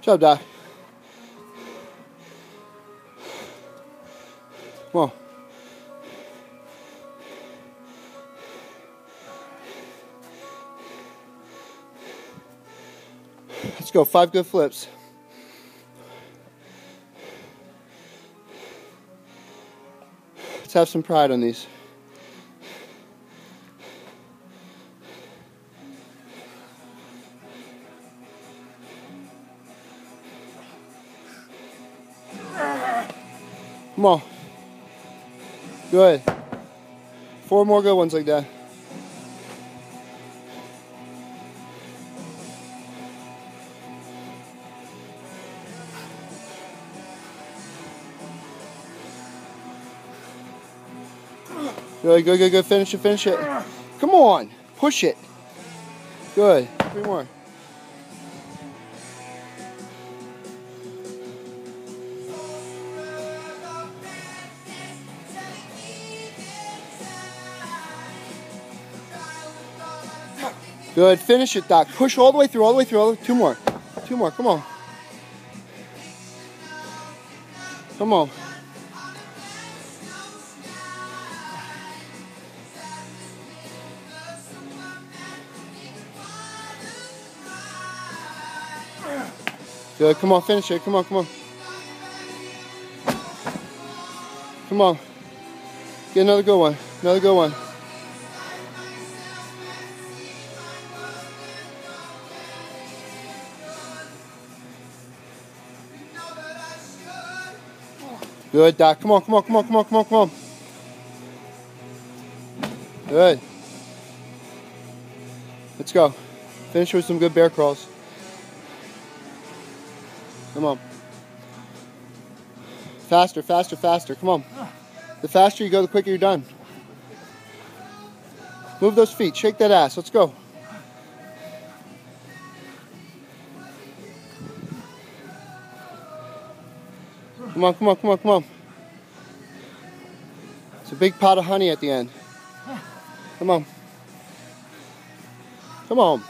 job, Doc. Come on. Let's go. 5 good flips. Let's have some pride on these. Come on. Good. 4 more good ones like that. Good, good, good, good. Finish it, finish it. Come on. Push it. Good. 3 more. Good. Finish it, Doc. Push all the way through, all the way through. All the way. 2 more. 2 more. Come on. Come on. Good. Come on. Finish it. Come on. Come on. Come on. Get another good one. Another good one. Good, Doc. Come on, come on, come on, come on, come on, come on. Good. Let's go. Finish with some good bear crawls. Come on. Faster, faster, faster. Come on. The faster you go, the quicker you're done. Move those feet. Shake that ass. Let's go. Come on, come on, come on, come on. It's a big pot of honey at the end. Come on. Come on.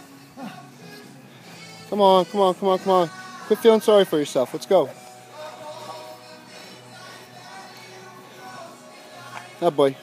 Come on, come on, come on, come on. Quit feeling sorry for yourself. Let's go. That boy.